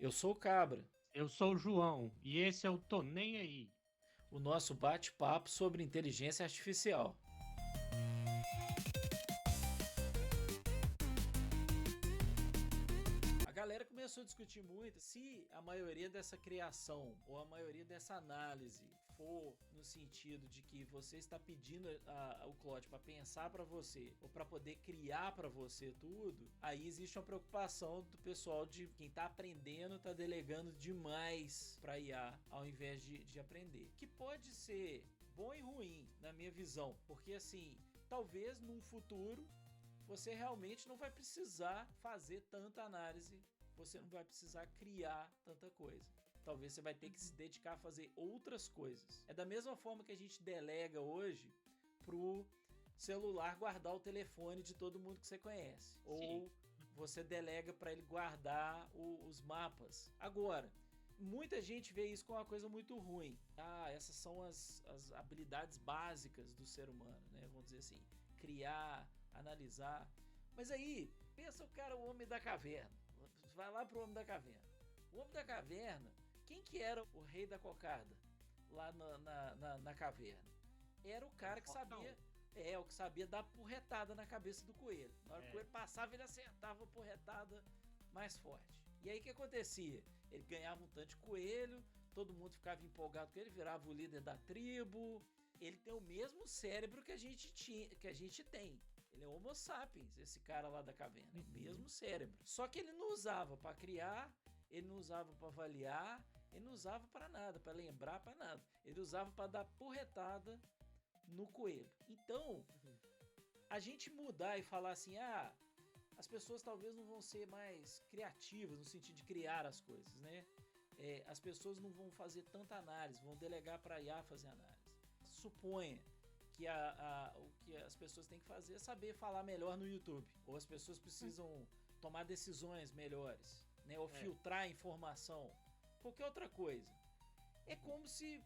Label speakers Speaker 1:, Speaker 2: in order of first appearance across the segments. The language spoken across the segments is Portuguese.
Speaker 1: Eu sou o Cabra,
Speaker 2: Eu sou o João e esse é o Tô Nem Aí.
Speaker 1: o nosso bate-papo sobre inteligência artificial. A galera começou a discutir muito se a maioria dessa criação ou a maioria dessa análise for no sentido de que você está pedindo o Claude para pensar para você ou para poder criar para você tudo, aí existe uma preocupação do pessoal de quem está aprendendo está delegando demais para IA ao invés de aprender, que pode ser bom e ruim na minha visão, porque assim, talvez num futuro você realmente não vai precisar fazer tanta análise, você não vai precisar criar tanta coisa. Talvez você vai ter que se dedicar a fazer outras coisas. É da mesma forma que a gente delega hoje pro celular guardar o telefone de todo mundo que você conhece. Sim. Ou você delega para ele guardar os mapas. Agora, muita gente vê isso como uma coisa muito ruim. Essas são as habilidades básicas do ser humano, né? Vamos dizer assim, criar, analisar. Mas aí, pensa o cara, o homem da caverna. Vai lá pro homem da caverna. O homem da caverna, quem que era o rei da cocada lá na caverna? Era o cara que sabia... o que sabia dar porretada na cabeça do coelho. Na hora que o coelho passava, ele acertava a porretada mais forte. E aí o que acontecia? Ele ganhava um tanto de coelho, todo mundo ficava empolgado com ele, virava o líder da tribo. Ele tem o mesmo cérebro que a gente tem. Ele é Homo sapiens, esse cara lá da caverna. É o mesmo cérebro. Só que ele não usava para criar, ele não usava para avaliar, ele não usava para nada, para lembrar, para nada. Ele usava para dar porretada no coelho. Então, a gente mudar e falar assim, as pessoas talvez não vão ser mais criativas no sentido de criar as coisas, né? As pessoas não vão fazer tanta análise, vão delegar para a IA fazer análise. Suponha que o que as pessoas têm que fazer é saber falar melhor no YouTube, ou as pessoas precisam tomar decisões melhores, né? Ou filtrar informação, qualquer outra coisa. É como se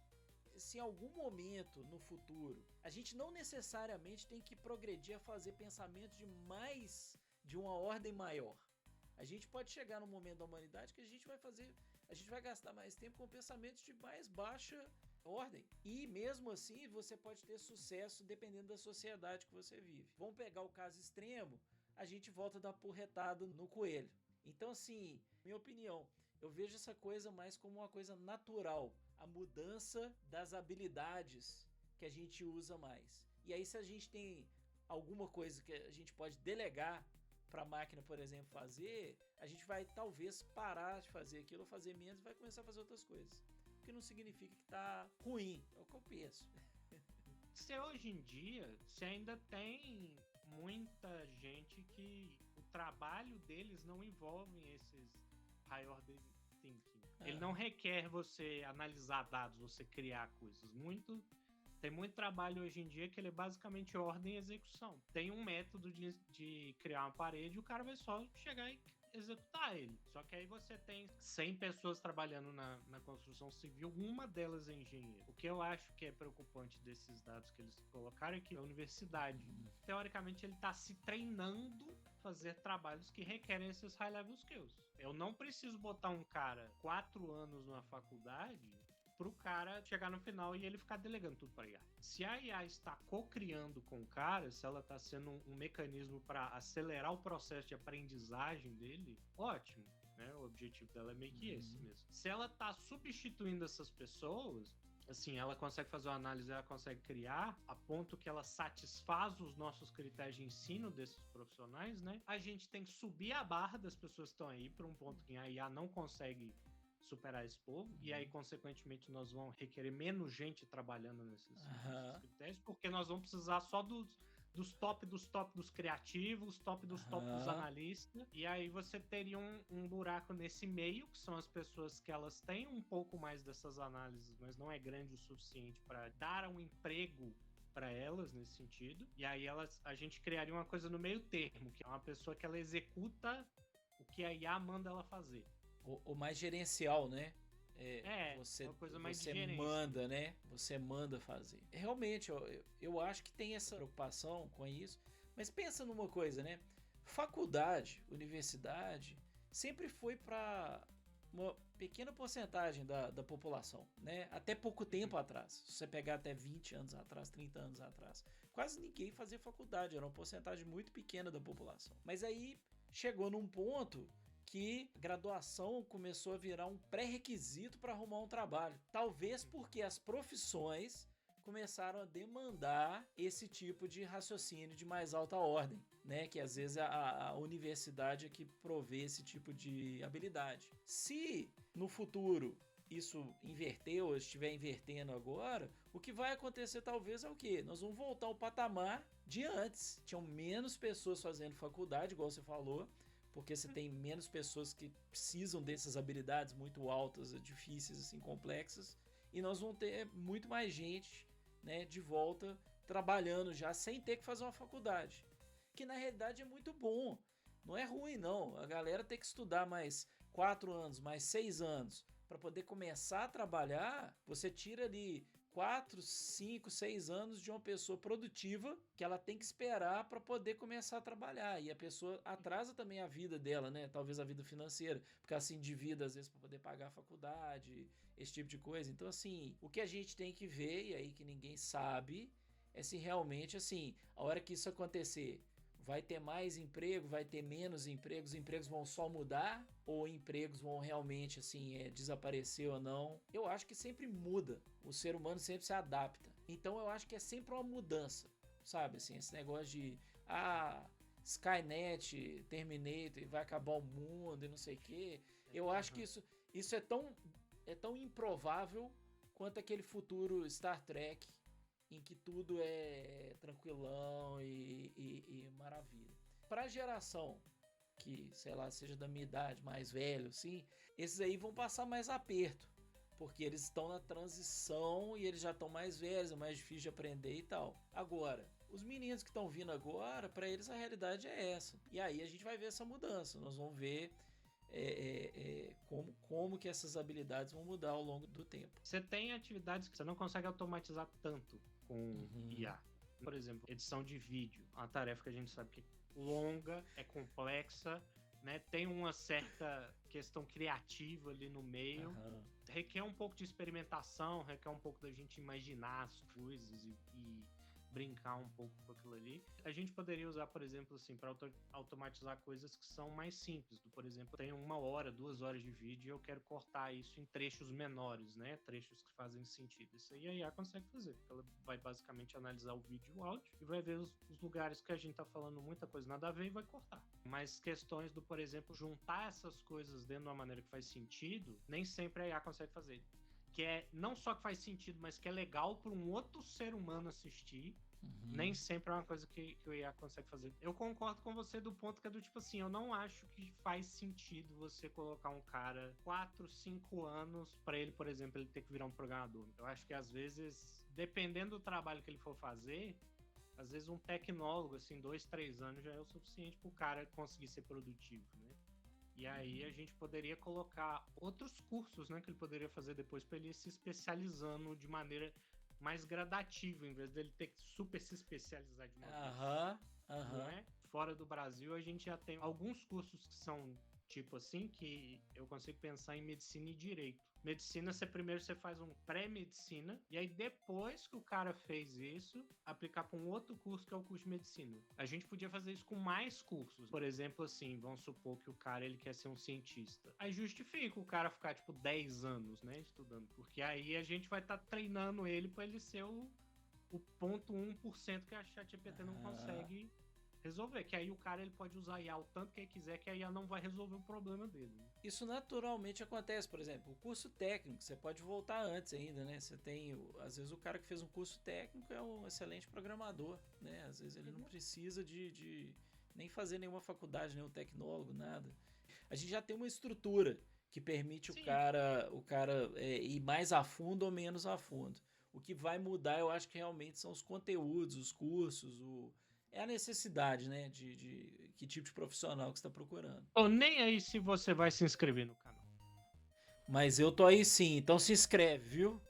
Speaker 1: em algum momento no futuro a gente não necessariamente tem que progredir a fazer pensamentos de uma ordem maior. A gente pode chegar num momento da humanidade que a gente vai gastar mais tempo com pensamentos de mais baixa ordem. E mesmo assim você pode ter sucesso dependendo da sociedade que você vive. Vamos pegar o caso extremo, a gente volta a dar porretada no coelho. Então assim, minha opinião, eu vejo essa coisa mais como uma coisa natural, a mudança das habilidades que a gente usa mais. E aí se a gente tem alguma coisa que a gente pode delegar para a máquina, por exemplo, fazer, a gente vai talvez parar de fazer aquilo ou fazer menos e vai começar a fazer outras coisas. O que não significa que tá ruim, é o que eu penso.
Speaker 2: Se hoje em dia, você ainda tem muita gente que o trabalho deles não envolve esses high order thinking. Ele não requer você analisar dados, você criar coisas. Tem muito trabalho hoje em dia que ele é basicamente ordem e execução. Tem um método de criar uma parede e o cara vai só chegar e executar ele. Só que aí você tem 100 pessoas trabalhando na construção civil, uma delas é engenheiro. O que eu acho que é preocupante desses dados que eles colocaram é que a universidade, teoricamente, ele está se treinando a fazer trabalhos que requerem esses high-level skills. Eu não preciso botar um cara 4 anos numa faculdade pro cara chegar no final e ele ficar delegando tudo para IA. Se a IA está co-criando com o cara, se ela está sendo um mecanismo para acelerar o processo de aprendizagem dele, ótimo, né? O objetivo dela é meio que esse mesmo. Se ela está substituindo essas pessoas, assim, ela consegue fazer uma análise, ela consegue criar a ponto que ela satisfaz os nossos critérios de ensino desses profissionais, né? A gente tem que subir a barra das pessoas que estão aí para um ponto que a IA não consegue superar esse povo, e aí, consequentemente, nós vamos requerer menos gente trabalhando nesses critérios, porque nós vamos precisar só dos top dos criativos, top dos analistas, e aí você teria um buraco nesse meio, que são as pessoas que elas têm um pouco mais dessas análises, mas não é grande o suficiente para dar um emprego para elas nesse sentido, e aí a gente criaria uma coisa no meio termo, que é uma pessoa que ela executa o que a IA manda ela fazer.
Speaker 1: O mais gerencial, né?
Speaker 2: Uma coisa mais de
Speaker 1: gerência. Manda, né? Você manda fazer. Realmente, eu acho que tem essa preocupação com isso. Mas pensa numa coisa, né? Faculdade, universidade, sempre foi para uma pequena porcentagem da população, né? Até pouco tempo atrás, se você pegar até 20 anos atrás, 30 anos atrás, quase ninguém fazia faculdade, era uma porcentagem muito pequena da população. Mas aí chegou num ponto que a graduação começou a virar um pré-requisito para arrumar um trabalho. Talvez porque as profissões começaram a demandar esse tipo de raciocínio de mais alta ordem, né? Que às vezes a universidade é que provê esse tipo de habilidade. Se no futuro isso inverteu ou estiver invertendo agora, o que vai acontecer talvez é o quê? Nós vamos voltar ao patamar de antes. Tinham menos pessoas fazendo faculdade, igual você falou, porque você tem menos pessoas que precisam dessas habilidades muito altas, difíceis, assim, complexas, e nós vamos ter muito mais gente, né, de volta trabalhando já sem ter que fazer uma faculdade, que na realidade é muito bom, não é ruim não, a galera tem que estudar mais 4 anos, mais 6 anos para poder começar a trabalhar. Você tira ali 4, 5, 6 anos de uma pessoa produtiva que ela tem que esperar para poder começar a trabalhar, e a pessoa atrasa também a vida dela, né? Talvez a vida financeira, porque ela se endivida às vezes para poder pagar a faculdade, esse tipo de coisa. Então assim, o que a gente tem que ver, e aí que ninguém sabe, é se realmente assim, a hora que isso acontecer, vai ter mais emprego, vai ter menos empregos, os empregos vão só mudar ou empregos vão realmente assim desaparecer ou não. Eu acho que sempre muda, o ser humano sempre se adapta, então eu acho que é sempre uma mudança, sabe, assim, esse negócio de Skynet, Terminator, vai acabar o mundo e não sei o que. Eu acho que isso é tão improvável quanto aquele futuro Star Trek em que tudo é tranquilão e maravilha. Para a geração que, sei lá, seja da minha idade, mais velho, assim, esses aí vão passar mais aperto, porque eles estão na transição e eles já estão mais velhos, é mais difícil de aprender e tal. Agora, os meninos que estão vindo agora, para eles a realidade é essa. E aí a gente vai ver essa mudança, nós vamos ver como que essas habilidades vão mudar ao longo do tempo.
Speaker 2: Você tem atividades que você não consegue automatizar tanto com IA. Por exemplo, edição de vídeo, uma tarefa que a gente sabe que é longa, é complexa, né? Tem uma certa questão criativa ali no meio, requer um pouco de experimentação, requer um pouco da gente imaginar as coisas e brincar um pouco com aquilo ali. A gente poderia usar, por exemplo, assim, para automatizar coisas que são mais simples. Por exemplo, eu tenho 1 hora, 2 horas de vídeo e eu quero cortar isso em trechos menores, né? Trechos que fazem sentido. Isso aí a IA consegue fazer, porque ela vai basicamente analisar o vídeo e o áudio e vai ver os lugares que a gente tá falando muita coisa nada a ver e vai cortar. Mas questões do, por exemplo, juntar essas coisas dentro de uma maneira que faz sentido, nem sempre a IA consegue fazer. Que é não só que faz sentido, mas que é legal para um outro ser humano assistir. Nem sempre é uma coisa que o IA consegue fazer. Eu concordo com você do ponto que é do tipo assim, eu não acho que faz sentido você colocar um cara 4, 5 anos para ele, por exemplo, ele ter que virar um programador. Eu acho que às vezes, dependendo do trabalho que ele for fazer, às vezes um tecnólogo, assim, 2, 3 anos já é o suficiente para o cara conseguir ser produtivo, né? E aí a gente poderia colocar outros cursos, né, que ele poderia fazer depois para ele ir se especializando de maneira mais gradativa, em vez dele ter que super se especializar de uma vez. Não é? Fora do Brasil, a gente já tem alguns cursos que são tipo assim, que eu consigo pensar em medicina e direito. Medicina, primeiro você faz um pré-medicina, e aí depois que o cara fez isso, aplicar para um outro curso que é o curso de medicina. A gente podia fazer isso com mais cursos. Por exemplo, assim, vamos supor que o cara ele quer ser um cientista. Aí justifica o cara ficar, tipo, 10 anos, né, estudando. Porque aí a gente vai estar treinando ele para ele ser o 0,1% que a ChatGPT não consegue resolver, que aí o cara ele pode usar a IA o tanto que ele quiser, que a IA não vai resolver o problema dele.
Speaker 1: Isso naturalmente acontece, por exemplo, o curso técnico, você pode voltar antes ainda, né? Você tem, às vezes o cara que fez um curso técnico é um excelente programador, né? Às vezes ele não precisa de nem fazer nenhuma faculdade, nenhum tecnólogo, nada. A gente já tem uma estrutura que permite o cara ir mais a fundo ou menos a fundo. O que vai mudar, eu acho que realmente são os conteúdos, os cursos, é a necessidade, né, de que tipo de profissional que você está procurando.
Speaker 2: Ou nem aí se você vai se inscrever no canal.
Speaker 1: Mas eu tô aí sim, então se inscreve, viu?